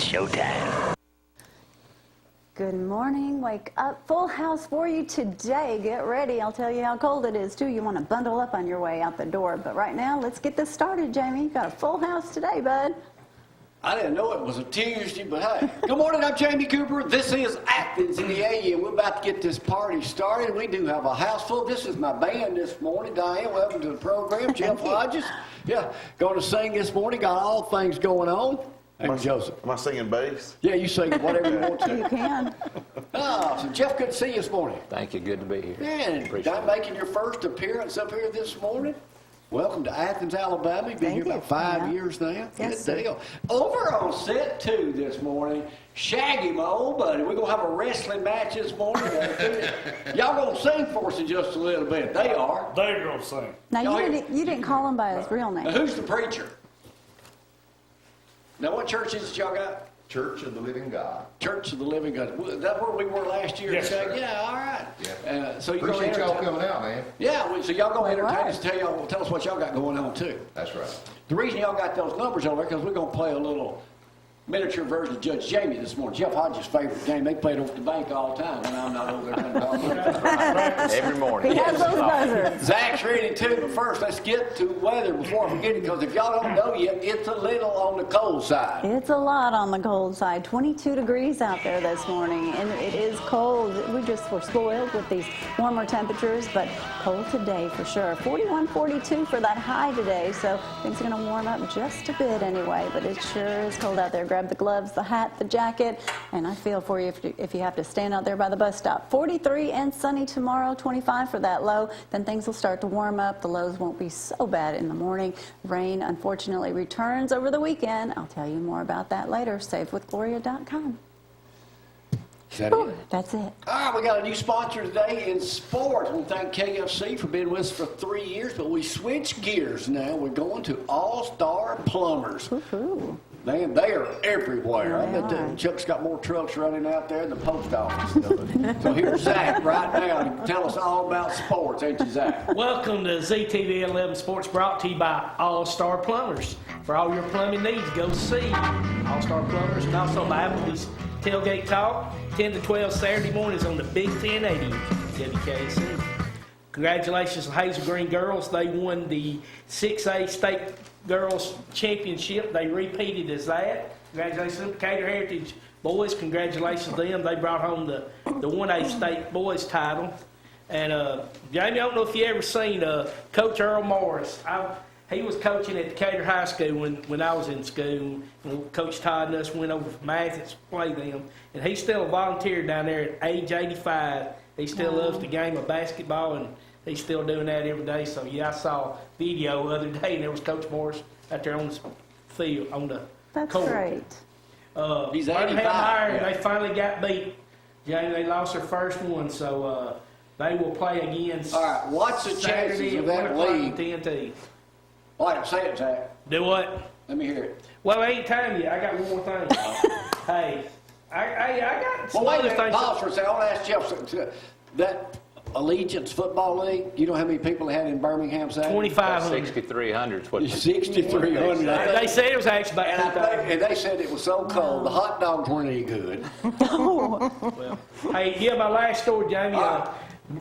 It's showtime. Good morning. Wake up. Full house for you today. Get ready. I'll tell you how cold it is, too. You want to bundle up on your way out the door. But right now, let's get this started, Jamie. Got a full house today, bud. I didn't know it was a Tuesday, but hey. Good morning, I'm Jamie Cooper. This is Athens in the AE, and we're about to get this party started. We do have a house full. This is my band this morning. Diane, welcome to the program. Jeff Hodges, going to sing this morning. Got all things going on. Hey, Joseph. Am I singing bass? Yeah, you sing whatever you want to. You can. So Jeff, good to see you this morning. Thank you. Good to be here. Man, Diane making your first appearance up here this morning. Welcome to Athens, Alabama. You've been here about 5 years now. Yes, Good deal. Over on set 2 this morning, Shaggy, my old buddy. We're going to have a wrestling match this morning. Y'all going to sing for us in just a little bit. They are. They're going to sing. Now, you didn't call him by his real name. Now, who's the preacher? Now, what church is it y'all got? Church of the Living God. Church of the Living God. Is that where we were last year? Yes, sir. Yeah, all right. Yeah. So you Appreciate y'all coming out, man. Yeah, so y'all going to entertain right. us, tell us what y'all got going on, too. That's right. The reason y'all got those numbers over there because we're going to play a little miniature version of Judge Jamie this morning. Jeff Hodges' favorite game. They play it over at the bank all the time when I'm not over there. Every morning. He has those buzzards. Zack's ready too, but first let's get to weather before I forget it, because if y'all don't know yet, it's a little on the cold side. It's a lot on the cold side. 22 degrees out there this morning, and it is cold. We just were spoiled with these warmer temperatures, but cold today for sure. 41, 42 for that high today, so things are going to warm up just a bit anyway, but it sure is cold out there. Grab the gloves, the hat, the jacket, and I feel for you if you have to stand out there by the bus stop. 43 and sunny tomorrow, 25 for that low. Then things will start to warm up. The lows won't be so bad in the morning. Rain, unfortunately, returns over the weekend. I'll tell you more about that later. SaveWithGloria.com. Is that it? That's it. All right, we got a new sponsor today in sports. We thank KFC for being with us for 3 years, but we switch gears now. We're going to All-Star Plumbers. Woo-hoo. They are everywhere. I bet that Chuck's got more trucks running out there than the post office. So here's Zack right now to tell us all about sports, ain't you, Zack? Welcome to ZTV 11 Sports, brought to you by All-Star Plumbers. For all your plumbing needs, go see All-Star Plumbers, and also by Applebee's Tailgate Talk, 10 to 12 Saturday mornings on the Big 1080 WKC. Congratulations to Hazel Green Girls. They won the 6A State Girls Championship. They repeated as that. Congratulations to Cater Heritage Boys. Congratulations to them. They brought home the 1A State Boys title. And Jamie, I don't know if you ever seen Coach Earl Morris. He was coaching at Decatur High School when I was in school. And Coach Todd and us went over from Athens to play them. And he's still a volunteer down there at age 85. He still loves the game of basketball, and he's still doing that every day. So, yeah, I saw video the other day, and there was Coach Morris out there on the field, on the That's court. great. He's Birmingham 85. Iron, they finally got beat. Jamie, they lost their first one, so they will play again All right, what's the chances Saturday of at that 1 o'clock league? on TNT. All right, say it, Zack. Do what? Let me hear it. Well, I ain't time yet. I got one more thing. Hey, I got some Well, wait a other minute. things. Pause for a second. I want to ask Jeff something. That Allegiance Football League, you know how many people they had in Birmingham Saturday? 2,500. 6,300 is what 6,300. They said it was actually about And 2,000. they said it was so cold, the hot dogs weren't any good. Well, hey, yeah, my last story, Jamie.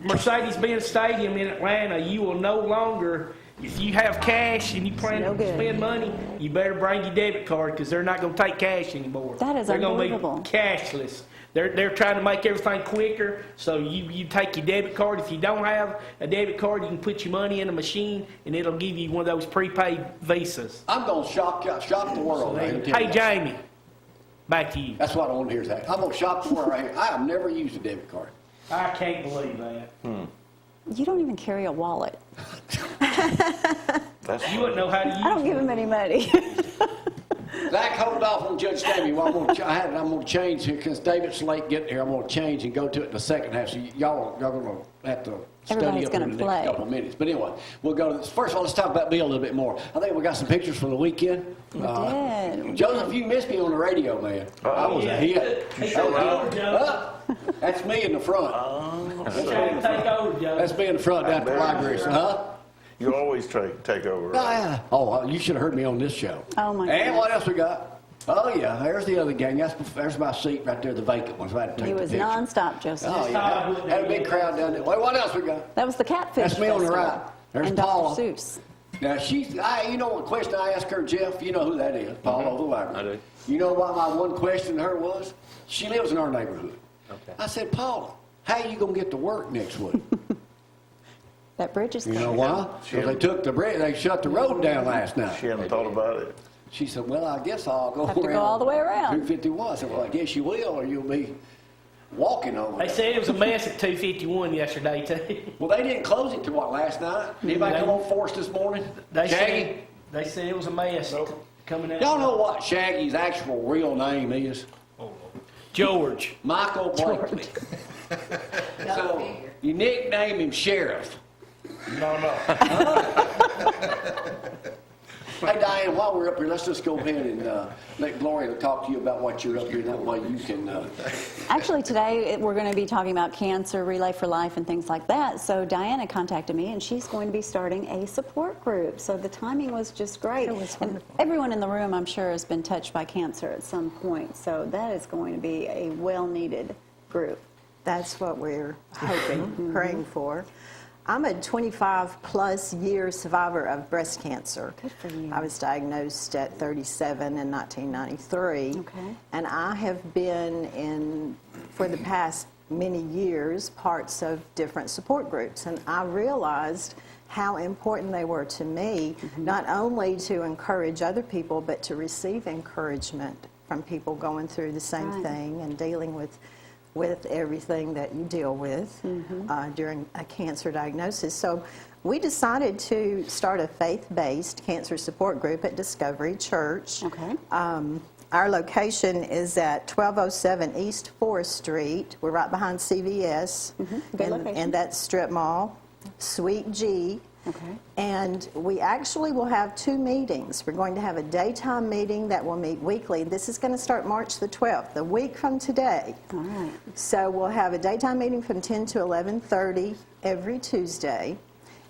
Mercedes-Benz Stadium in Atlanta, you will no longer, if you have cash and you plan No to good. spend money, you better bring your debit card because they're not going to take cash anymore. That is They're unbelievable. going to be cashless. They're trying to make everything quicker, so you take your debit card. If you don't have a debit card, you can put your money in a machine, and it'll give you one of those prepaid visas. I'm going to shock the world. man. Hey, Jamie, back to you. That's what I want to hear, Zach. I'm going to shock the world right here. I have never used a debit card. I can't believe that. You don't even carry a wallet. You wouldn't know how to use it. I don't give him any money. Zach, hold off on Judge Jamie. Well, I'm going to change here because David's late getting here. I'm going to change and go to it in the second half. So y'all going to have to study Everybody's up in the gonna next play. couple of minutes. But anyway, we'll go to this. First of all, let's talk about Bill a little bit more. I think we got some pictures from the weekend. We did. Joseph, you missed me on the radio, man. I was a hit. He took over, Joe. That's me in the front. He's trying to take over, Joe. That's me in the front down at the library. Huh? You always take over. Oh, yeah. Oh, you should have heard me on this show. Oh, my And goodness. what else we got? Oh, yeah, there's the other gang. There's my seat right there, the vacant one. So I had to take He the was picture. nonstop, Joseph. Oh, yeah. Had a big crowd down there. Wait, what else we got? That was the Catfish That's me on the Festival. right. There's and Paula. Dr. Seuss. Now, you know what question I asked her, Jeff? You know who that is, Paula Overweimer. I do. You know what my one question to her was? She lives in our neighborhood. Okay. I said, Paula, how you going to get to work next week? That bridge is You coming. know why? Because they took the bridge, they shut the road down last night. She hadn't thought about it. She said, well, I guess I'll go Have to around. go all the way around. 251. I said, well, I guess you will, or you'll be walking over They there. said it was a mess at 251 yesterday, too. Well, they didn't close it till what, last night? Anybody come on force this morning? Shaggy? They said it was a mess coming out. Y'all know what Shaggy's actual real name is? George. Michael Blakely. So, you nickname him Sheriff. No. Hey, Diane, while we're up here, let's just go ahead and let Gloria talk to you about what you're up here. That way you can... Actually, today we're going to be talking about cancer, Relay for Life, and things like that. So Diana contacted me, and she's going to be starting a support group. So the timing was just great. It was And wonderful. everyone in the room, I'm sure, has been touched by cancer at some point. So that is going to be a well-needed group. That's what we're hoping, praying for. I'm a 25-plus year survivor of breast cancer. Good for you. I was diagnosed at 37 in 1993. Okay. And I have been in, for the past many years, parts of different support groups. And I realized how important they were to me, not only to encourage other people, but to receive encouragement from people going through the same Right. thing and dealing with everything that you deal with during a cancer diagnosis. So we decided to start a faith-based cancer support group at Discovery Church. Okay. Our location is at 1207 East 4th Street. We're right behind CVS, Good location. and that's Strip Mall, Suite G. Okay. And we actually will have 2 meetings. We're going to have a daytime meeting that will meet weekly. This is going to start March the 12th, a week from today. All right. So we'll have a daytime meeting from 10 to 11:30 every Tuesday.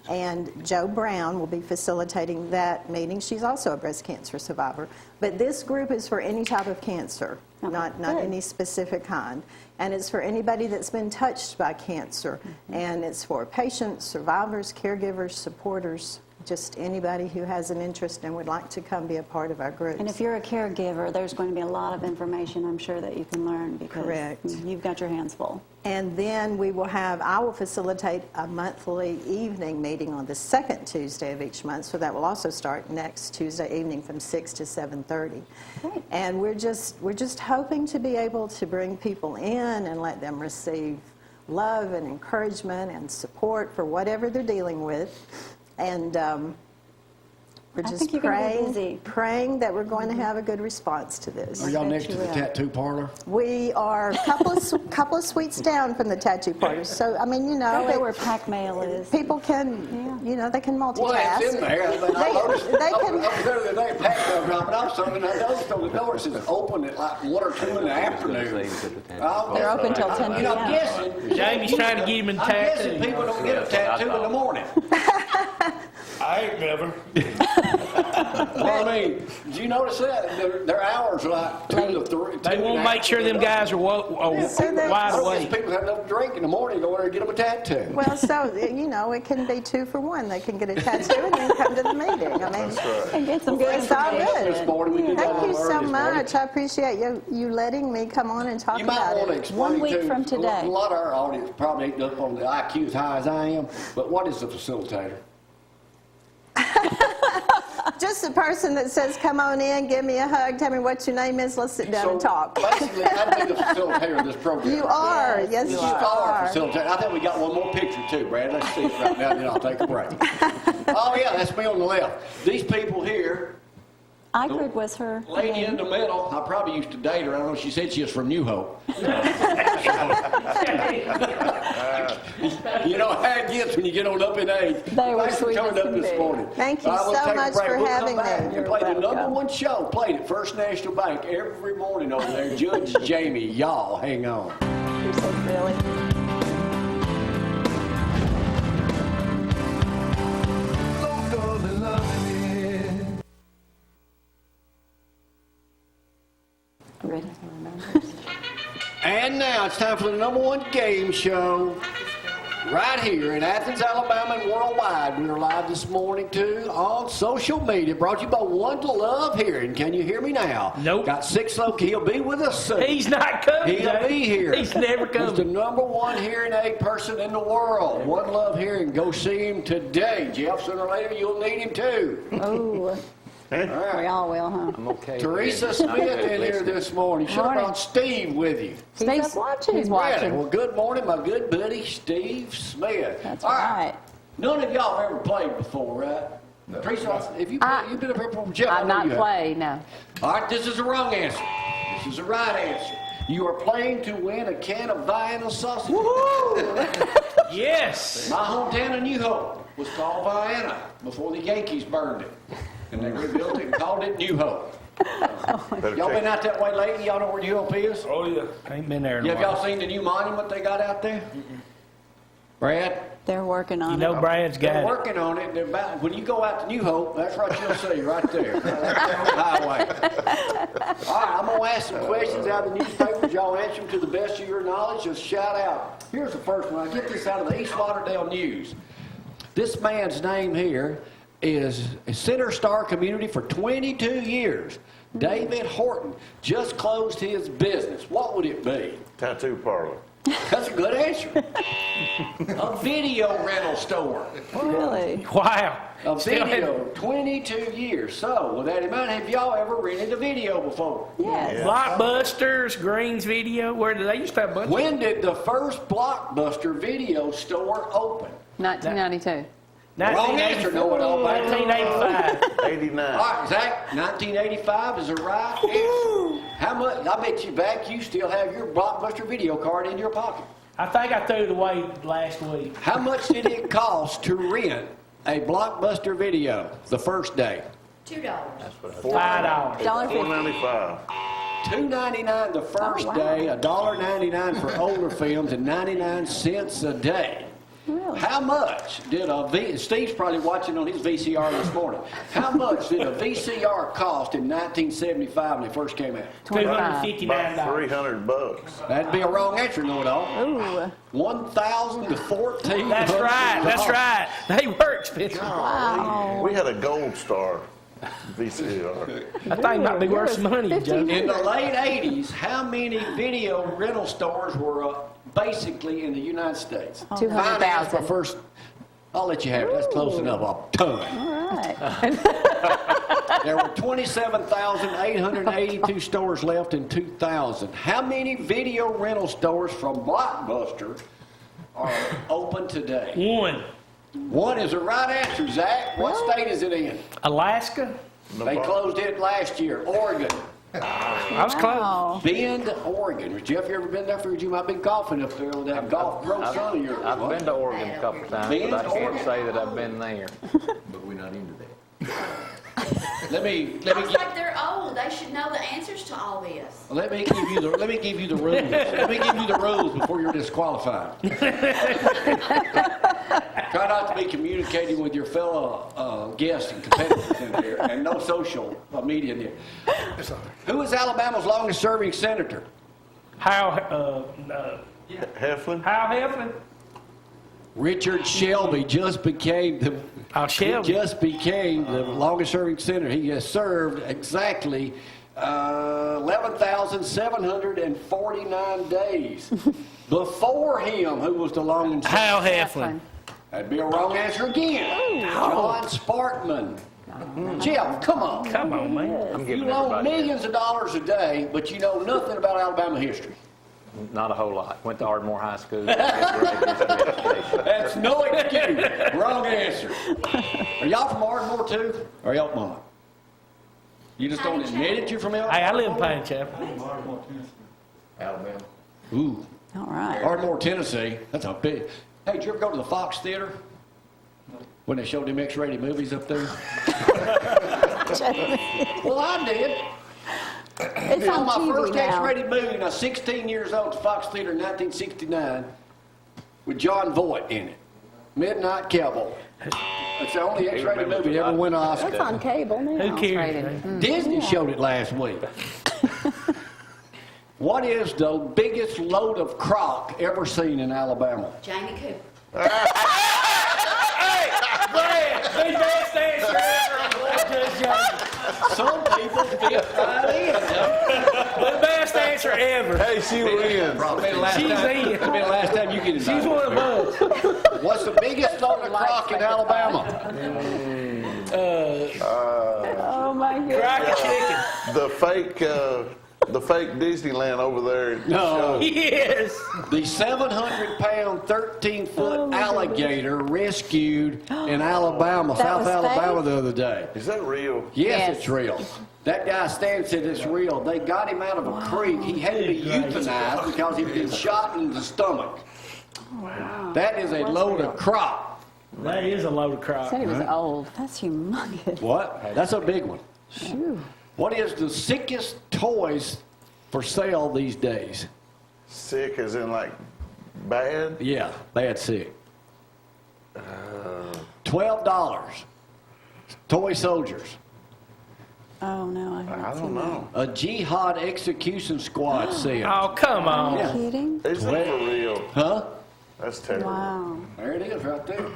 And Joe Brown will be facilitating that meeting. She's also a breast cancer survivor. But this group is for any type of cancer, Okay, not good. any specific kind. And it's for anybody that's been touched by cancer. And it's for patients, survivors, caregivers, supporters, just anybody who has an interest and would like to come be a part of our group. And if you're a caregiver, there's going to be a lot of information, I'm sure, that you can learn because Correct. you've got your hands full. And then I will facilitate a monthly evening meeting on the second Tuesday of each month. So that will also start next Tuesday evening from 6 to 7:30. Great. And we're just hoping to be able to bring people in and let them receive love and encouragement and support for whatever they're dealing with. And we're I just think you're gonna be busy. praying that we're going to have a good response to this. Are y'all bet next you to the will. tattoo parlor? We are a couple of suites down from the tattoo parlors. So, I mean, you know, Right there where Pac Mail is. people can, you know, they can multitask. Well, it's in there. I mean, I noticed, They I can- was there the other day, Pat dropping off something, and I noticed on the door it says open at like 1 or 2 in the afternoon. Oh, They're open till 10 And I'm p.m. guessing. Jamie's trying to get him in I'm guessing tattoo. people don't get a tattoo in the morning. I ain't never. Well, I mean, did you notice that? Their hours are like 2 to 3. They want to make sure them guys are So they- wide I don't awake. guess people have enough drink in the morning to go there and get them a tattoo. Well, so, you know, it can be 2 for 1. They can get a tattoo and then come to the meeting. I mean, And get some good it's all information. This morning, we did that thank you early so this morning. much. I appreciate you letting me come on and talk You might about want to it. explain 1 week to from today. A lot of our audience probably ain't up on the IQ as high as I am, but what is a facilitator? Just a person that says, come on in, give me a hug, tell me what your name is, let's sit down and talk. Basically, I'd be the facilitator of this program. You are, yes, You you are are. facilitator. I think we got one more picture too, Brad. Let's see it right now, then I'll take a break. Oh yeah, that's me on the left. These people here, Haygud was her lady in name. the middle, I probably used to date her. I don't know, she said she was from New Hope. You know how it gets when you get on up in age. They were Thanks for sweet coming as up can this be. morning. Thank you I will so take a much break. for We'll come having back me. and You're play the welcome. number 1 show. Played at First National Bank every morning over there. Judge Jamie, y'all hang on. You're so silly. Ready? And now it's time for the #1 game show right here in Athens, Alabama, and worldwide. We are live this morning, too, on social media. Brought to you by One to Love Hearing. Can you hear me now? Nope. Got 6 local. He'll be with us soon. He's not coming. He'll be here. He's never He's the coming. #1 hearing aid person in the world. One Love Hearing. Go see him today. Jeff, sooner or later, you'll need him, too. Oh, All right. we all will, huh? I'm okay. Teresa Smith in here this morning. Should have Morning. brought Steve with you. He's watching. He's Really? watching. Well, good morning, my good buddy, Steve Smith. That's All right. None of y'all have ever played before, right? No. Teresa, have you've been up here before? Jeff, I I've know not you have. played, no. All right, this is the wrong answer. This is the right answer. You are playing to win a can of Vienna sausage. Yes. My hometown of New Hope was called Vienna before the Yankees burned it. And they rebuilt it and called it New Hope. Y'all been out that way lately? Y'all know where New Hope is? Oh, yeah. I ain't been there in a Have y'all while. seen the new monument they got out there? Brad? They're working on You it. know Brad's got They're it. working on it. They're about, when you go out to New Hope, that's what you'll see right there. That's on the highway. All right, I'm going to ask some questions out of the newspapers. Y'all answer them to the best of your knowledge. Just shout out. Here's the first one. I get this out of the East Lauderdale News. This man's name here is Center Star Community for 22 years. David Horton just closed his business. What would it be? Tattoo parlor. That's a good answer. A video rental store. Really? Wow. A Still video, 22 years. So, with that in mind, have y'all ever rented a video before? Yes. Blockbusters, Green's Video. Where did they used to have a bunch? When did the first Blockbuster video store open? 1992. Wrong answer, no one else. 1985. 89. All right, Zach, 1985 is the right answer. How much? I bet you back you still have your Blockbuster video card in your pocket. I think I threw it away last week. How much did it cost to rent a Blockbuster video the first day? $2. $5. $4.95. $2.99 the first wow. day, $1.99 for older films, and 99 cents a day. Really? How much did Steve's probably watching on his VCR this morning. How much did a VCR cost in 1975 when they first came out? About $259. $300. That'd be a wrong answer, no it all. Ooh. $1,000 to $1,400. That's right. That's right. They were expensive. Wow. We had a Gold Star VCR. I think it might be worth some money, Joe. In the late 80s, how many video rental stores were basically in the United States? 200,000. Finance first. I'll let you have it. That's close enough. A ton. All right. There were 27,882 stores left in 2000. How many video rental stores from Blockbuster are open today? One. One is the right answer, Zach. What state is it in? Alaska. They closed it last year. Oregon. I was close. Wow. Bend, Oregon. Jeff, you ever been there? Figured you might be golfing up there with that golf pro son of yours. I've what? been to Oregon a couple times, Been but I to can't Oregon? say that I've been there. But we're not into that. Let me Looks like they're old. They should know the answers to all this. Let me give you the rules. Let me give you the rules before you're disqualified. Try not to be communicating with your fellow guests and competitors in here, and no social media in here. Who is Alabama's longest-serving senator? Hal Heflin? Heflin. Richard Shelby just became the Shelby. longest-serving senator. He has served exactly 11,749 days. Before him, who was the longest? Hal Heflin. That'd be a wrong answer again. John Sparkman. Jeff, come on. Come on, man. I'm You giving loan everybody millions of dollars a day, but you know nothing about Alabama history. not a whole lot. Went to Ardmore High School. Education. That's no excuse. Wrong answer. Are y'all from Ardmore too? Or Elkmont? You just don't admit it you're from Elkmont? Hey, I live in Pine Chapel. Alabama. Ooh. All right. Ardmore, Tennessee. That's a big. Hey, did you ever go to the Fox Theater? When they showed them X-rated movies up there? Well, I did. It's On on my TV first now. X-rated movie, when I was 16 years old, at Fox Theater in 1969, with John Voight in it. Midnight Cowboy. It's the only X-rated movie that ever won an Oscar. It's on cable now. Who cares? Rated. Disney showed it last week. What is the biggest load of crock ever seen in Alabama? Jamie Cooper. Hey, Brad, the best answer ever. I'm going to Jamie. Some people fit right in. The best answer ever. Hey, she wins. She's in. It's been the last time you get invited. She's one of us. What's the biggest load of crock in Alabama? Oh my goodness. Cracker chicken. The fake Disneyland over there. No. Yes. The 700-pound, 13-foot alligator rescued in Alabama, That South was Alabama fake? the other day. Is that real? Yes, Yes. it's real. That guy stands said it's real. They got him out of a creek. He had to be euthanized because he'd been shot in the stomach. Wow. That is a load of crop. That is a load of crop. Said he was old. That's humongous. What? That's a big one. Shoo. What is the sickest toys for sale these days? Sick as in like bad? Yeah, bad sick. $12. Toy soldiers. Oh no, I I haven't don't seen know. A jihad execution squad set. Oh, come on. that. Yeah. Kidding? Is that for real? Huh? That's terrible. Wow. There it is right there.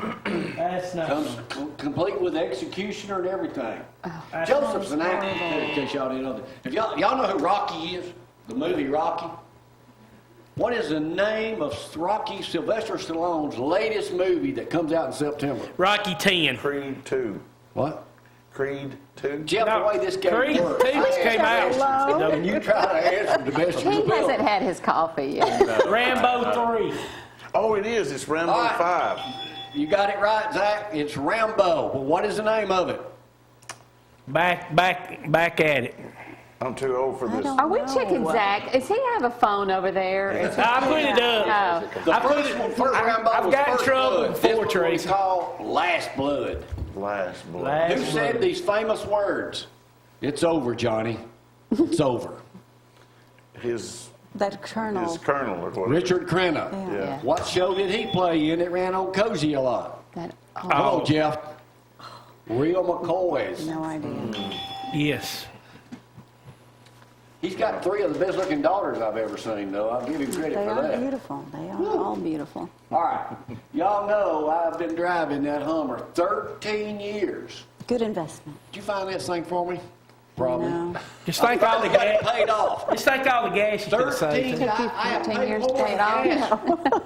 That's not. Comes complete with executioner and everything. That's Joseph's an actor, in case y'all didn't know that. If y'all know who Rocky is? The movie Rocky? What is the name of Rocky Sylvester Stallone's latest movie that comes out in September? Rocky 10. Creed 2. What? Creed 2? Jeff, the way this game Creed works. 2 just came out. And you try to answer the best of He your hasn't ability. had his coffee yet. Rambo 3. Oh, it is. It's Rambo All right. 5. You got it right, Zack. It's Rambo. But what is the name of it? Back at it. I'm too old for this. Are we checking Zach? Does he have a phone over there? Is I put it up. Oh. The first Rambo I've was got in First trouble Blood. before, This one was Teresa. called Last Blood. Last blood. Last Who said Blood. these famous words? It's over, Johnny. It's over. His That colonel. colonel or whatever. Richard Crenna. Yeah. Yeah. What show did he play in? It ran on Cozy a lot. That, Come on, Jeff. Real McCoys. No idea. Yes. He's got 3 of the best looking daughters I've ever seen, though. I'll give him credit They for are that. beautiful. They are all beautiful. All right. Y'all know I've been driving that Hummer 13 years. Good investment. Did you find that thing for me? Probably. No. Just think all the Got it gas. paid off. Just think all the gas you could have 13. saved. I have 13 paid years to more pay in it off. gas.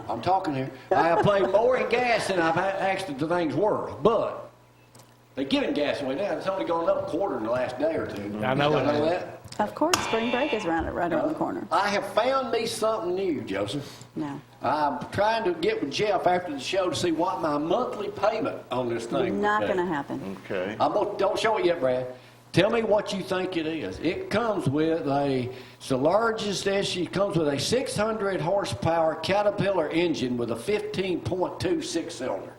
I'm talking here. I have paid more in gas than I've actually the thing's worth. But they're giving gas away now. It's only gone up a quarter in the last day or two. I know Y'all it. know that? Of course, spring break is right around the corner. I have found me something new, Joseph. No. I'm trying to get with Jeff after the show to see what my monthly payment on this thing would Not be. going to happen. Okay. Don't show it yet, Brad. Tell me what you think it is. It comes with it's the largest SUV. Comes with a 600 horsepower Caterpillar engine with a 15.2 six-cylinder.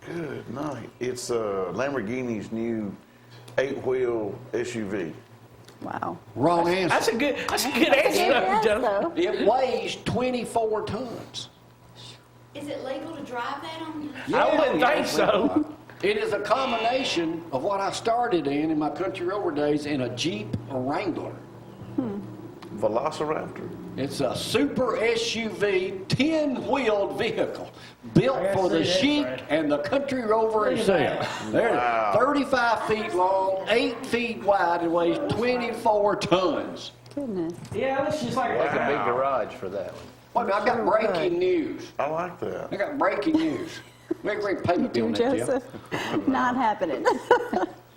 Good night. It's Lamborghini's new 8-wheel SUV. Wow. Wrong answer. That's a good answer, Yes, Joe. though. It weighs 24 tons. Is it legal to drive that on? I wouldn't think so. It is a combination of what I started in my country rover days in a Jeep Wrangler. Velociraptor. It's a super SUV, 10-wheeled vehicle built for the I see that, chic Brad. and the country rover Look at itself. There, Wow. 35 feet long, 8 feet wide, and weighs 24 tons. Goodness. Yeah, that's just like Like a big garage for that one. Wait a minute, I've got breaking news. I like that. I got breaking news. Make a payment Do on that, Jeff. Joseph? Not happening.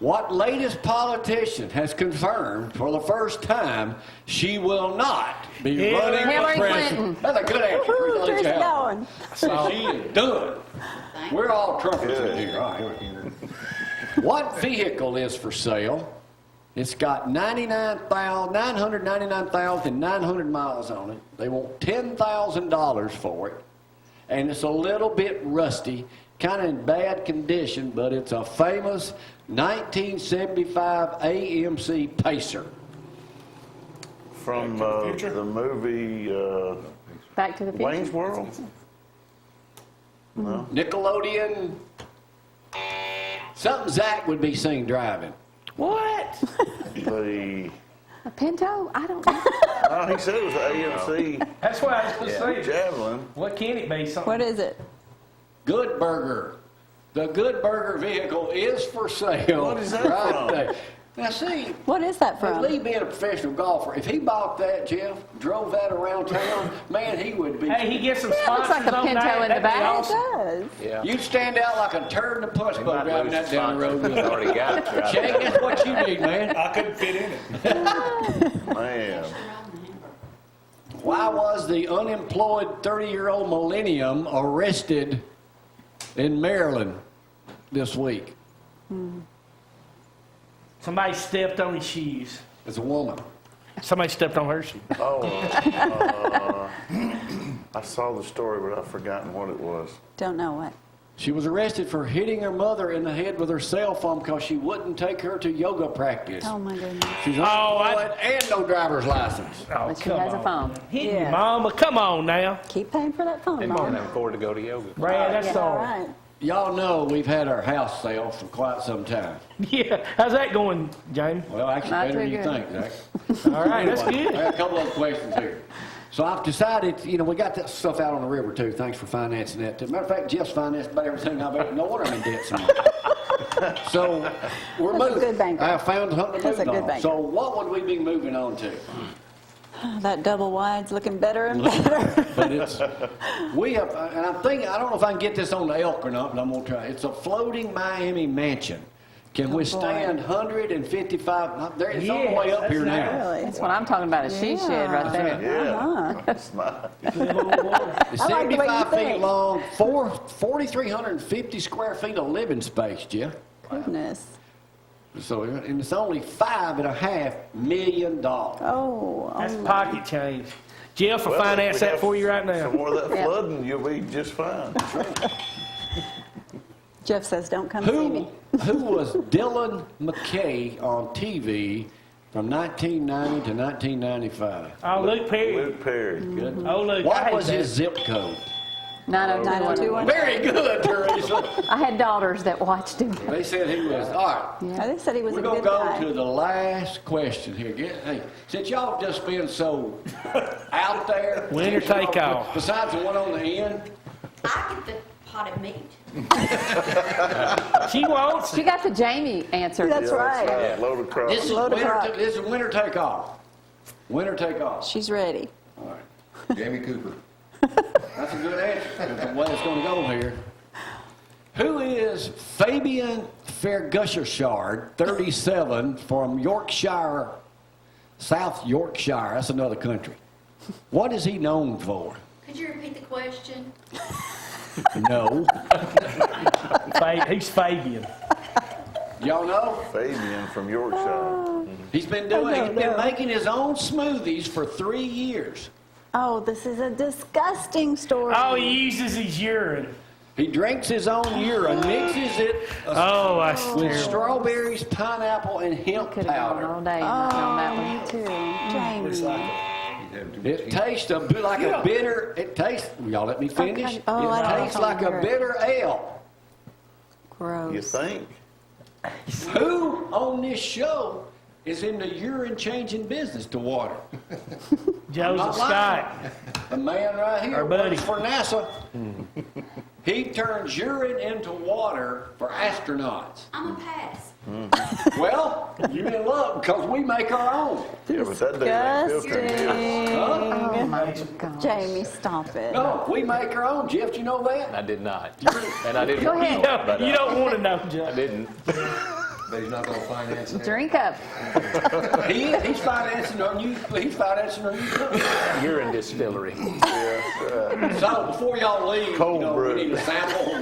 What latest politician has confirmed for the first time she will not be running Hillary for president? Clinton. That's a good answer. Woo, I'll let you Teresa have it. going. She is done. We're all trumpets in Good. here. All right, here we go. What vehicle is for sale? It's got 999,900 miles on it. They want $10,000 for it. And it's a little bit rusty, kind of in bad condition, but it's a famous 1975 AMC Pacer. From the movie Back to the Future. Wayne's World? No. Nickelodeon. Something Zack would be seen driving. what? The A Pinto? I don't know. Oh, he said it was AMC That's what I was going to say. Javelin. What can it be? Something. What is it? Good Burger. The Good Burger vehicle is for sale. What is that right from? there. Now, see, What is that from? Lee being a professional golfer, if he bought that, Jeff, drove that around town, man, he would be. Hey, he gets some Yeah, it looks sponsors like a on Pinto that. in the That'd be back. awesome. It does. Yeah. You'd stand out like a turd in a punch He bowl might driving lose that down the road. sponsors. He's already got it. Right. Shaggy, that's what you need, man. I couldn't fit in it. Man. Why was the unemployed 30-year-old millennium arrested in Maryland this week? Somebody stepped on his shoes. It's a woman. Somebody stepped on her shoes. Oh, I saw the story, but I've forgotten what it was. Don't know what. She was arrested for hitting her mother in the head with her cell phone because she wouldn't take her to yoga practice. Oh, my goodness. She's unemployed and no driver's license. Oh, But she come has a on. phone. Hit Yeah. me, Mama. Come on now. Keep paying for that phone, They can't Mom. afford to go to yoga. Brad, that's Yeah, all. right. Y'all know we've had our house sale for quite some time. Yeah. How's that going, Jamie? Well, actually, Not better than too you good. think, Zach. All right, that's Anyway, good. I got a couple other questions here. So I've decided, we got that stuff out on the river too. Thanks for financing that too. Matter of fact, Jeff's financed about everything I've ever. No wonder I'm in debt so much. So we're That's a moving. good banker. I found something to That's move a good on. banker. So what would we be moving on to? That double wide's looking better and better. But we have, and I'm thinking, I don't know if I can get this on the elk or not, but I'm gonna try. It's a floating Miami mansion. Can withstand 155. It's on the way Yes, up here that's now. Really? That's what I'm talking about, a she shed right there. Yeah. That's nice. It's I like the way you 75 feet think. long, 4,350 square feet of living space, Jeff. Goodness. So, and it's only $5.5 million. Oh, That's pocket change. Jeff will Well, finance we that have for you right now. Some more of that flooding, you'll be just fine. Jeff says, don't come see me. Who was Dylan McKay on TV from 1990 to 1995? Oh, Luke Perry. Luke Perry. Good. Oh, Luke. I What hate was that. his zip code? 90210. Very good, Teresa. I had daughters that watched him. They said he was. All right. They said he was We're a going good to go guy. to the last question here. Hey, since y'all have just been so out there. Winner take all. Besides the one on the end. I get the potted meat. She wants She got the Jamie answer. That's right. Load of crop. This is Load of rock. this is winner take all. Winner take all. She's ready. All right. Jamie Cooper. That's a good answer. That's the way it's going to go here. Who is Fabian Fergushershard, 37, from Yorkshire, South Yorkshire? That's another country. What is he known for? Could you repeat the question? No. Who's Fabian? Y'all know? Fabian from Yorkshire. He's been making his own smoothies for 3 years. Oh, this is a disgusting story. Oh, he uses his urine. He drinks his own urine, mixes it Oh, that's with terrible. strawberries, pineapple, and hemp Could have gone powder. all day on that one. Me too. Jamie. It tastes like a bitter. It tastes. Y'all let me finish. Okay. Oh, I It don't tastes like a hear it. bitter ale. Gross. You think? Who on this show is in the urine changing business to water? Joseph Not lying. Scott. The man right here Our buddy. works for NASA. He turns urine into water for astronauts. I'm a pass. Well, you're in luck because we make our own. Yeah, but that doesn't feel good. Oh my God. Jamie, stop it. No, we make our own. Jeff, you know that? I did not. And I didn't. Go ahead. You don't, you don't want to know, I Joe. didn't. But he's not going to finance it. Drink up. He's financing our new. He's financing our new company. Urine distillery. So before y'all leave, Cold brew. we need a sample.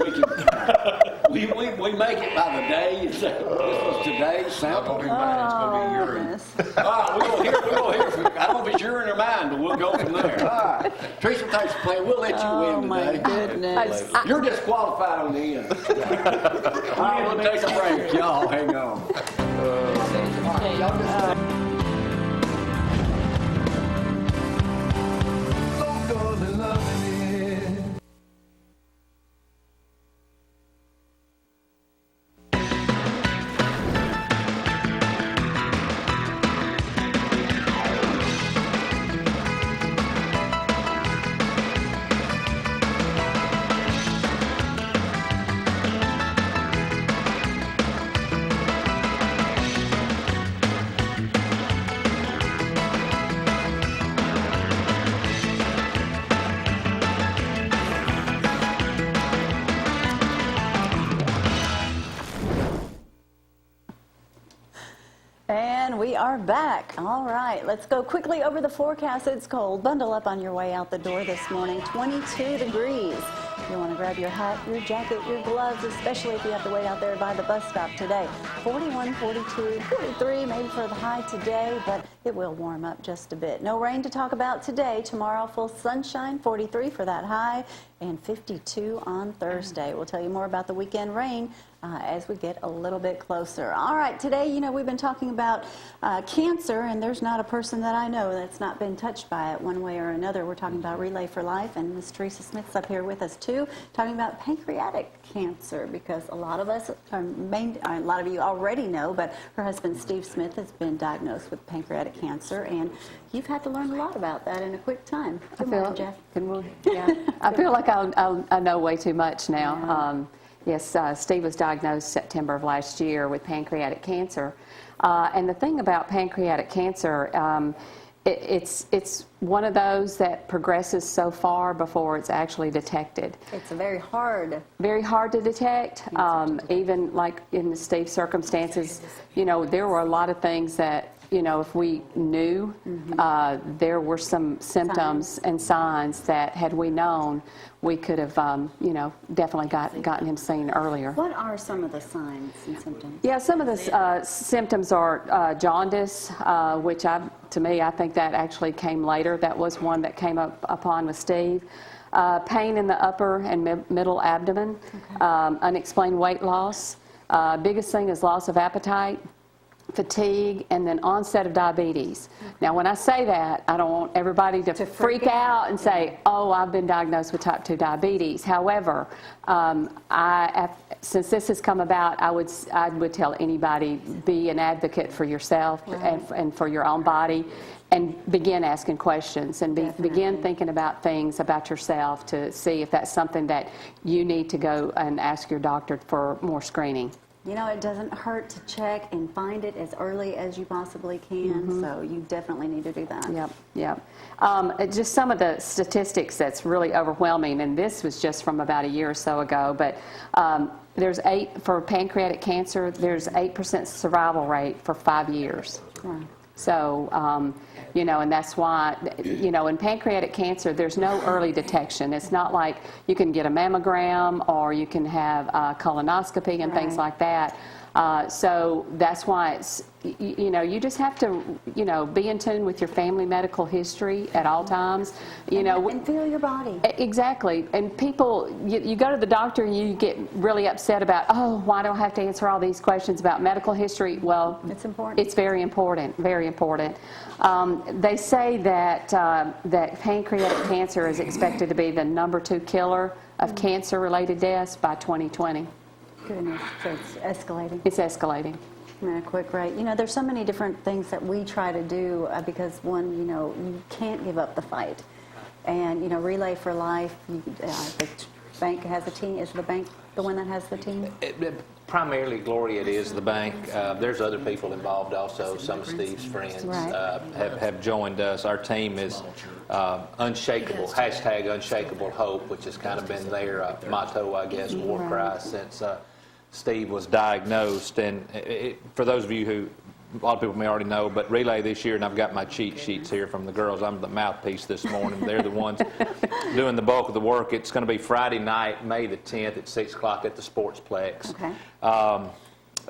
We make it by the day. This was today's sample. It's going to be urine. Goodness. All right, we're gonna hear from. I don't know if it's urine or mine, but we'll go from there. All right, Teresa takes the play. We'll let you Oh, win my today. goodness. You're disqualified on the end. All right, we'll take a break. Y'all hang on. And we are back. All right, let's go quickly over the forecast. It's cold. Bundle up on your way out the door this morning. 22 degrees. You want to grab your hat, your jacket, your gloves, especially if you have to wait out there by the bus stop today. 41, 42, 43 maybe for the high today, but it will warm up just a bit. No rain to talk about today. Tomorrow, full sunshine, 43 for that high, and 52 on Thursday. We'll tell you more about the weekend rain as we get a little bit closer. All right, today, you know, we've been talking about cancer, and there's not a person that I know that's not been touched by it one way or another. We're talking about Relay for Life, and Miss Teresa Smith's up here with us, too, talking about pancreatic cancer, because a lot of us, a lot of you already know, but her husband, Steve Smith, has been diagnosed with pancreatic cancer, and you've had to learn a lot about that in a quick time. Good morning, Jeff. Good morning. Yeah. I feel like I know way too much now. Yes, Steve was diagnosed September of last year with pancreatic cancer. And the thing about pancreatic cancer, it's one of those that progresses so far before it's actually detected. It's very hard to detect. Even like in Steve's circumstances, you know, there were a lot of things that, you know, if we knew, there were some symptoms and signs that had we known, we could have, you know, definitely gotten him seen earlier. What are some of the signs and symptoms? Yeah, some of the symptoms are jaundice, which to me, I think that actually came later. That was one that came upon with Steve. Pain in the upper and middle abdomen, unexplained weight loss. Biggest thing is loss of appetite, fatigue, and then onset of diabetes. Now, when I say that, I don't want everybody to freak out and say, oh, I've been diagnosed with type 2 diabetes. However, since this has come about, I would tell anybody, be an advocate for yourself and for your own body, and begin asking questions and begin thinking about things about yourself to see if that's something that you need to go and ask your doctor for more screening. You know, it doesn't hurt to check and find it as early as you possibly can, so you definitely need to do that. Yep. Just some of the statistics that's really overwhelming, and this was just from about a year or so ago, but for pancreatic cancer, there's 8% survival rate for 5 years. Wow. So, you know, and that's why, you know, in pancreatic cancer, there's no early detection. It's not like you can get a mammogram or you can have a colonoscopy and things like that. So that's why it's, you know, you just have to, you know, be in tune with your family medical history at all times. You know, and feel your body. Exactly. And people, you go to the doctor and you get really upset about, oh, why do I have to answer all these questions about medical history? Well, it's important. It's very important, very important. They say that that pancreatic cancer is expected to be the #2 killer of cancer-related deaths by 2020. Goodness, so it's escalating. It's escalating. Quick, right. You know, there's so many different things that we try to do because, one, you know, you can't give up the fight. And, you know, Relay for Life, the bank has a team. Is the bank the one that has the team? Primarily, Gloria, it is the bank. There's other people involved also. Some of Steve's friends have joined us. Our team is unshakable, #unshakable hope, which has kind of been their motto, I guess, war cry since Steve was diagnosed. And for those of you who, a lot of people may already know, but Relay this year, and I've got my cheat sheets here from the girls. I'm the mouthpiece this morning. They're the ones doing the bulk of the work. It's going to be Friday night, May the 10th at 6 o'clock at the Sportsplex. Okay.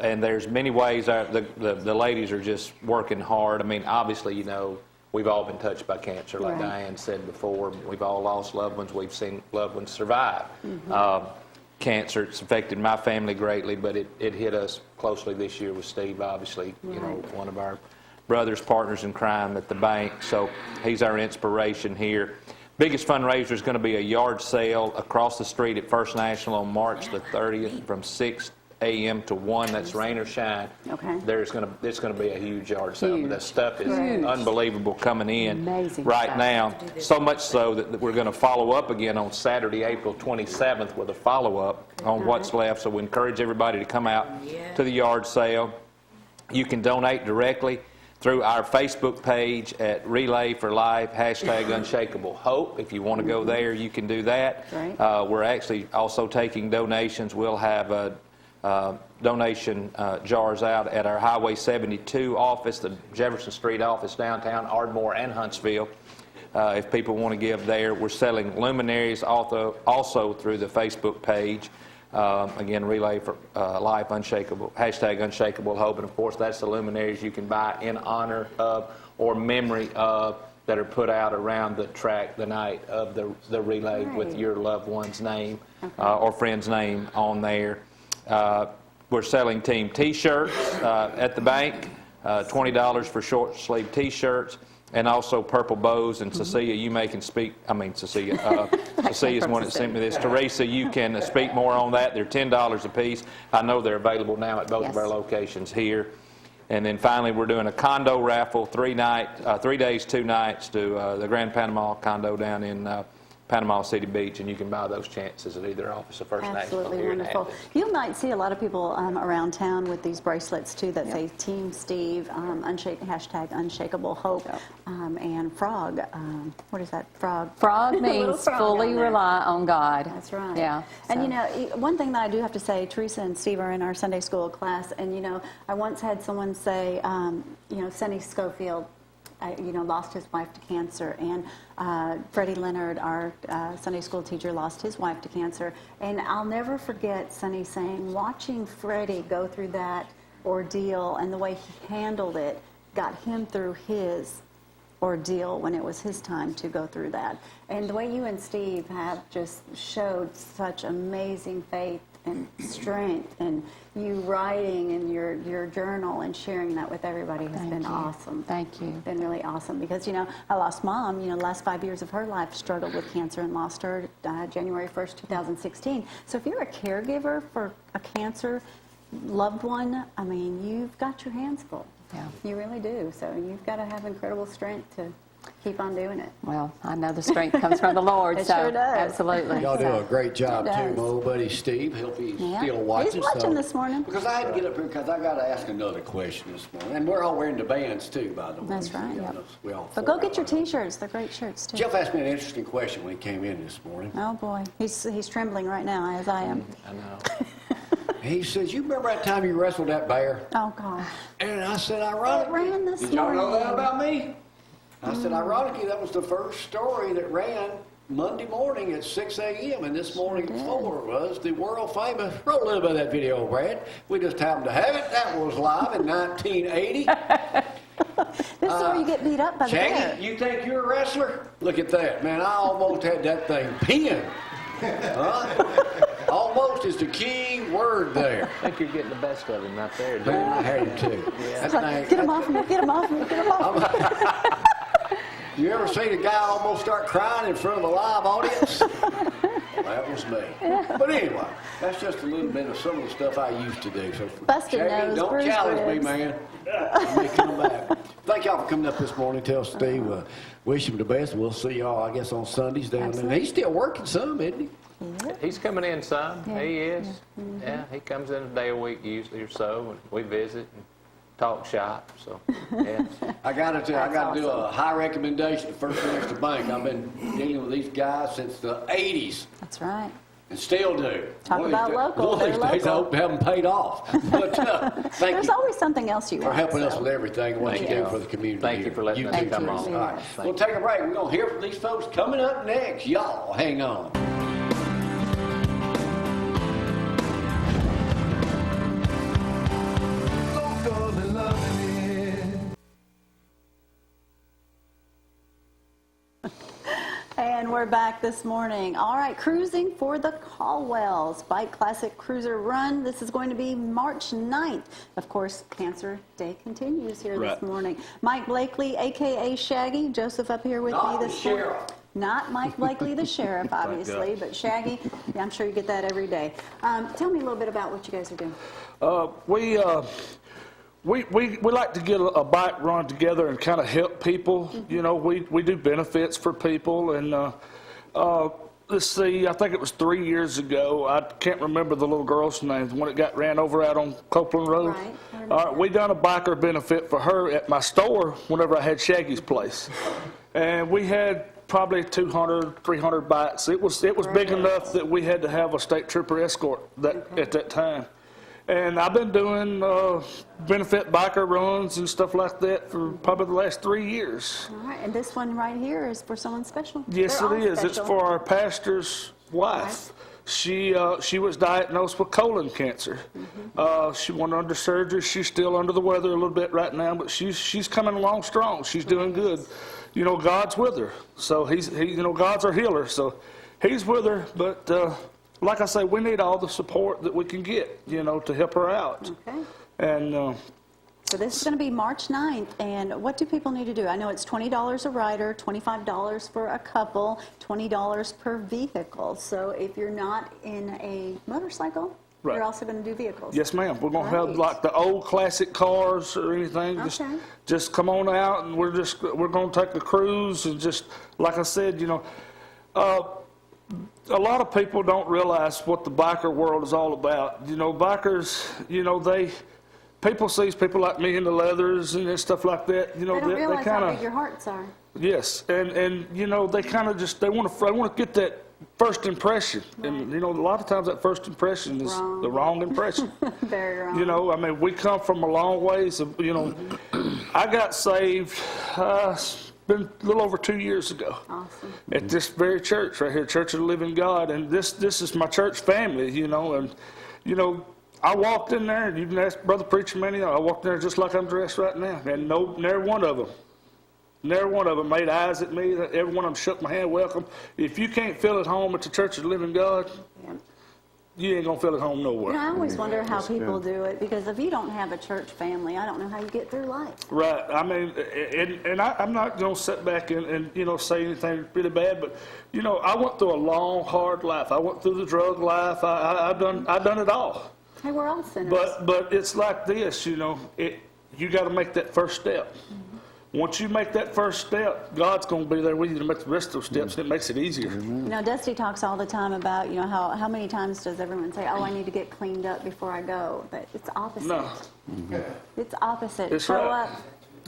And there's many ways. The ladies are just working hard. I mean, obviously, you know, we've all been touched by cancer, like Diane said before. We've all lost loved ones. We've seen loved ones survive. Cancer, it's affected my family greatly, but it hit us closely this year with Steve, obviously, you know, one of our brothers, partners in crime at the bank. So he's our inspiration here. Biggest fundraiser is going to be a yard sale across the street at First National on March the 30th from 6 a.m. to 1. That's rain or shine. Okay. It's going to be a huge yard sale. That stuff is unbelievable coming in now. So much so that we're going to follow up again on Saturday, April 27th with a follow-up on what's left. So we encourage everybody to come out to the yard sale. You can donate directly through our Facebook page at Relay for Life, #Unshakable Hope. If you want to go there, you can do that. We're actually also taking donations. We'll have donation jars out at our Highway 72 office, the Jefferson Street office downtown, Ardmore and Huntsville. If people want to give there, we're selling luminaries also through the Facebook page. Again, Relay for Life Unshakable, hashtag Unshakable Hope, and of course that's the luminaries you can buy in honor of or memory of that are put out around the track the night of the relay with your loved one's name or friend's name on there. We're selling team T-shirts at the bank, $20 for short sleeve T-shirts, and also purple bows. And Cecilia, you can speak. I mean, Cecilia's the one that sent me this. Teresa, you can speak more on that. They're $10 a piece. I know they're available now at both of our locations here. And then finally, we're doing a condo raffle, 3 days, 2 nights to the Grand Panama condo down in Panama City Beach, and you can buy those chances at either office of First National Absolutely here in wonderful. Hammond. You might see a lot of people around town with these bracelets too that say Team Steve, hashtag Unshakable Hope, and Frog. What is that? Frog. Frog means frog fully rely on God. That's right. Yeah. And so. you know, one thing that I do have to say, Teresa and Steve are in our Sunday school class, and you know, I once had someone say, you know, Sonny Schofield, you know, lost his wife to cancer, and Freddie Leonard, our Sunday school teacher, lost his wife to cancer. And I'll never forget Sonny saying, watching Freddie go through that ordeal and the way he handled it got him through his ordeal when it was his time to go through that. And the way you and Steve have just showed such amazing faith and strength, and you writing in your journal and sharing that with everybody has been awesome. Thank you. Been really awesome, because you know, I lost Mom. You know, the last 5 years of her life struggled with cancer and lost her January 1st, 2016. So if you're a caregiver for a cancer loved one, I mean, you've got your hands full. Yeah. You really do. So you've got to have incredible strength to keep on doing it. Well, I know the strength comes from the Lord. It so sure does. Absolutely. Y'all do a great job It too. does. My old buddy Steve, he'll be Yeah. still watching. He's watching this morning. Because I had to get up here because I got to ask another question this morning. And we're all wearing the bands too, by the way. That's right, You yep. know, we all But go four get your are. T-shirts. They're great shirts too. Jeff asked me an interesting question when he came in this morning. Oh boy, he's trembling right now, as I am. I know. He says, "You remember that time you wrestled that bear?" Oh gosh. And I said, It "Ironically, ran this did y'all know that morning. about me?" I said, "Ironically, that was the first story that ran Monday morning at 6 a.m. And this morning at 4 was the world famous." Roll a little bit of that video, Brad. We just happened to have it. That was live in 1980. This is where you get beat up by the bear. Shaggy, you think you're a wrestler? Look at that, man. I almost had that thing pinned. Huh? Almost is the key word there. I think you're getting the best of him right there, dude. Man, I had him too. It's like, get him off me, get him off me, get him off me. You ever seen a guy almost start crying in front of a live audience? Well, that was me. But anyway, that's just a little bit of some of the stuff I used to do. So Busted Shaggy, nose, don't bruised challenge me, ribs. man. I may come back. Thank y'all for coming up this morning. Tell Steve, wish him the best. We'll see y'all, I guess, on Sundays down there. He's still working some, isn't he? He's coming in some. Yeah. He is. Yeah. Mm-hmm. Yeah, he comes in a day a week usually or so, and we visit and talk shop. So, yeah. I got to do awesome. a high recommendation to First National Bank. I've been dealing with these guys since the 80s. That's right. And still do. Talk about local. One of these They're days I local. hope to have them paid off. But thank There's you always something else you for want. helping us so. with everything and what Thank you do you. for the community. Thank you here. for letting us too, come Teresa. on. All right. Thank We'll take a break. We're going to hear from these folks coming up next. Y'all hang on. And we're back this morning. All right, cruising for the Caldwells Bike Classic Cruiser Run. This is going to be March 9th. Of course, Cancer Day continues here this morning. Mike Blakely, a.k.a. Shaggy, Joseph up here with Not me the this morning. sheriff. Not Mike Blakely, the sheriff, obviously, but Shaggy, yeah, I'm sure you get that every day. Tell me a little bit about what you guys are doing. We like to get a bike run together and kind of help people. You know, we do benefits for people. And let's see, I think it was 3 years ago. I can't remember the little girl's name, the one that got ran over out on Copeland Road. Right, I remember All right, we done a biker benefit for her at my store whenever I had Shaggy's place. And we had probably 200, 300 bikes. It was big enough that we had to have a state trooper escort at that time. And I've been doing benefit biker runs and stuff like that for probably the last 3 years. All right, and this one right here is for someone special? Yes, They're it all is. It's special. for our pastor's wife. She was diagnosed with colon cancer. She went under surgery. She's still under the weather a little bit right now, but she's coming along strong. She's doing good. You know, God's with her. So God's our healer. So He's with her. But like I say, we need all the support that we can get, you know, to help her out. Okay. And So this is going to be March 9th, and what do people need to do? I know it's $20 a rider, $25 for a couple, $20 per vehicle. So if you're not in a motorcycle, Right. you're also going to do vehicles. yes, ma'am. We're gonna have Right. like the old classic cars or anything. Okay. Just come on out, and we're gonna take a cruise, and just like I said, you know, a lot of people don't realize what the biker world is all about. You know, bikers, you know, people sees people like me in the leathers and stuff like that. You know, They don't realize how kind big your hearts are. yes, and you know, they kind of just they want to get that first impression, and you know, a lot of times that first impression is Wrong. the wrong impression. Very wrong. You know, I mean, we come from a long ways. You know, I got saved. It's been a little over 2 years ago. Awesome. At this very church right here, Church of the Living God, and this is my church family. You know, and you know, I walked in there, and you can ask Brother Preacher Manny. I walked in there just like I'm dressed right now, and never one of them made eyes at me. Every one of them shook my hand, welcome. If you can't feel at home at the Church of the Living God, Yeah. you ain't gonna feel at home nowhere. You know, I always wonder how people do it, because if you don't have a church family, I don't know how you get through life. Right. I mean, and I'm not going to sit back and, you know, say anything really bad, but, you know, I went through a long, hard life. I went through the drug life. I've done it all. Hey, we're all sinners. But it's like this, you know, you got to make that first step. Once you make that first step, God's going to be there with you to make the rest of those steps, and it makes it easier. You know, Dusty talks all the time about, you know, how many times does everyone say, oh, I need to get cleaned up before I go? But it's opposite. No. It's opposite. That's Show right. up,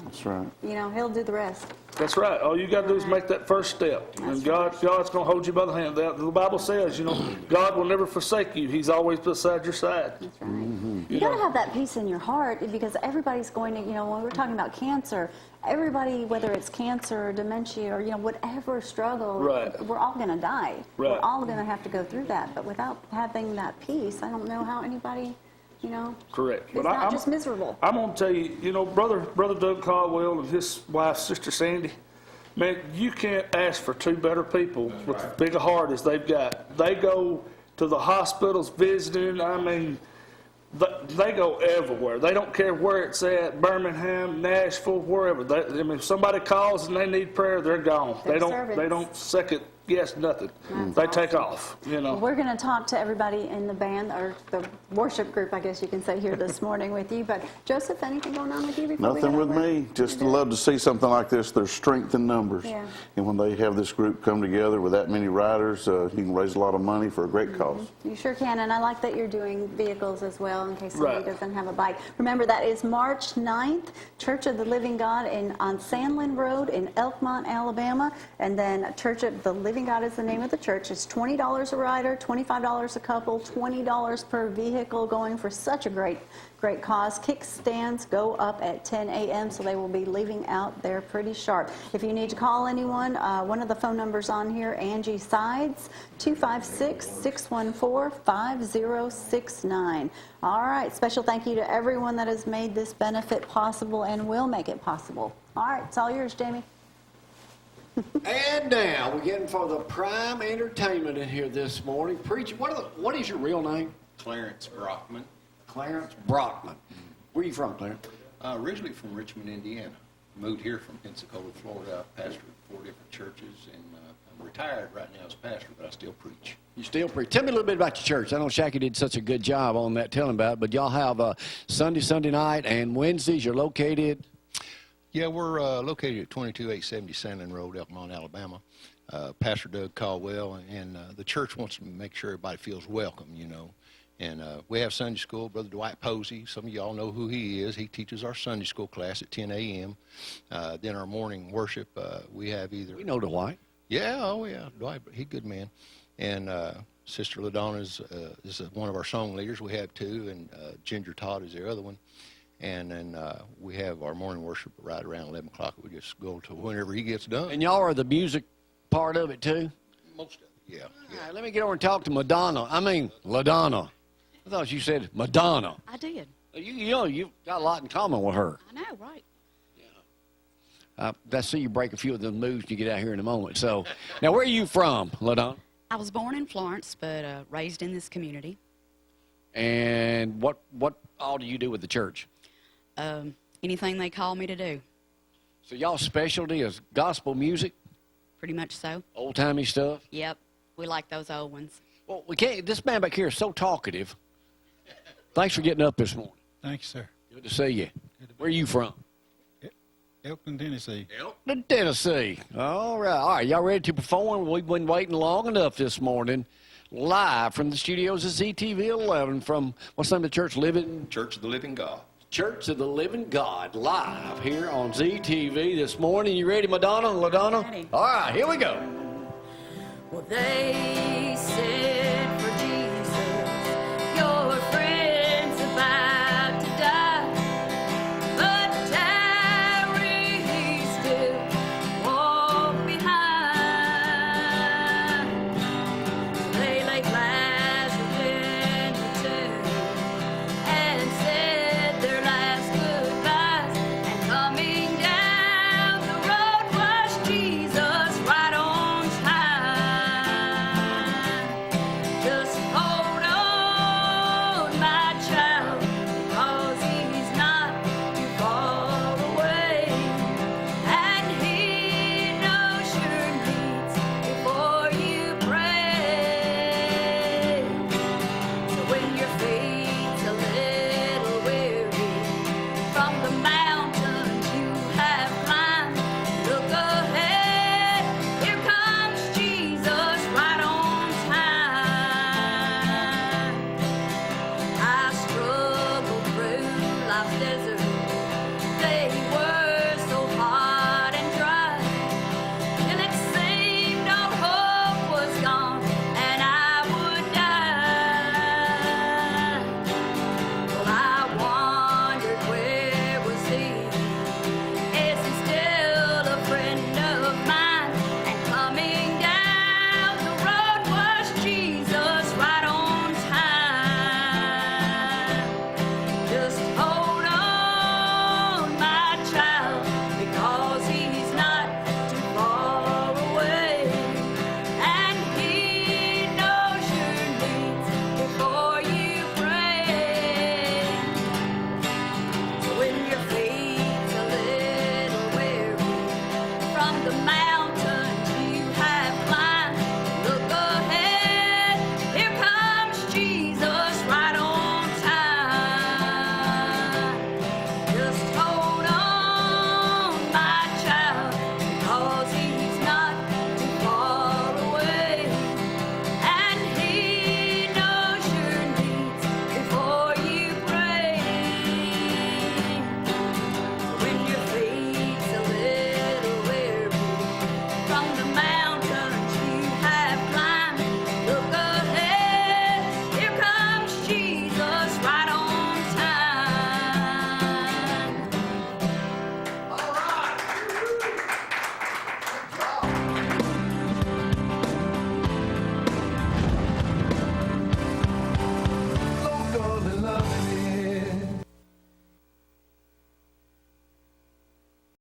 That's right. you know, He'll do the rest. That's right. All you got to do is make that first step, and God's going to hold you by the hand. The Bible says, you know, God will never forsake you. He's always beside your side. That's right. You got to have that peace in your heart, because everybody's going to, you know, when we're talking about cancer, everybody, whether it's cancer or dementia or, you know, whatever struggle, Right. we're all going to die. Right. We're all going to have to go through that. But without having that peace, I don't know how anybody, you know, Correct. is not just miserable. I'm going to tell you, you know, Brother Doug Caldwell and his wife, Sister Sandy, man, you can't ask for two better people with as big a heart as they've got. They go to the hospitals visiting. I mean, they go everywhere. They don't care where it's at, Birmingham, Nashville, wherever. I mean, if somebody calls and they need prayer, they're gone. They're They servants. don't second guess nothing. That's They awesome. take off, you know. We're going to talk to everybody in the band, or the worship group, I guess you can say, here this morning with you. But Joseph, anything going on with you before we Nothing head with over? me. Just to love to see something like this. There's strength in numbers. Yeah. And when they have this group come together with that many riders, you can raise a lot of money for a great cause. You sure can, and I like that you're doing vehicles as well in case somebody Right. doesn't have a bike. Remember, that is March 9th, Church of the Living God on Sandlin Road in Elkmont, Alabama. And then Church of the Living God is the name of the church. It's $20 a rider, $25 a couple, $20 per vehicle, going for such a great cause. Kickstands go up at 10 a.m., so they will be leaving out there pretty sharp. If you need to call anyone, one of the phone numbers on here, Angie Sides, 256-614-5069. All right, special thank you to everyone that has made this benefit possible and will make it possible. All right, it's all yours, Jamie. And now we're getting for the prime entertainment in here this morning. Preacher, what is your real name? Clarence Brockman, Clarence Brockman. Where are you from, Clarence? originally from Richmond, Indiana. Moved here from Pensacola, Florida. I pastored 4 different churches, and I'm retired right now as pastor, but I still preach. You still preach. Tell me a little bit about your church. I know Shaggy did such a good job on that, telling about it, but y'all have Sunday night, and Wednesdays you're located. Yeah, we're located at 22870 Sandlin Road, Elkmont, Alabama. Pastor Doug Caldwell, and the church wants to make sure everybody feels welcome, you know. And we have Sunday school. Brother Dwight Posey, some of y'all know who he is. He teaches our Sunday school class at 10 a.m. Then our morning worship, we have either... We know Dwight. Yeah, oh yeah, Dwight, he's a good man. And Sister Ladonna is one of our song leaders. We have two, and Ginger Todd is the other one. And then we have our morning worship right around 11 o'clock. We just go to whenever he gets done. And y'all are the music part of it, too? Most of it, yeah. All right, let me get over and talk to Ladonna. I thought you said Madonna. I did. You know, you've got a lot in common with her. I know, right? I see you break a few of the moves when you get out here in a moment. So, now where are you from, Ladonna? I was born in Florence, but raised in this community. And what all do you do with the church? Anything they call me to do. So y'all's specialty is gospel music? Pretty much so. Old-timey stuff? Yep. We like those old ones. Well, we can't. This man back here is so talkative. Thanks for getting up this morning. Thank you, sir. Good to see you. Where are you from? Elkton, Tennessee. Elkton, Tennessee. All right, y'all ready to perform? We've been waiting long enough this morning. Live from the studios of ZTV 11 from, what's the name of the church? Church of the Living God. Church of the Living God, live here on ZTV this morning. You ready, Madonna and Ladonna? Ready. All right, here we go. Well, they say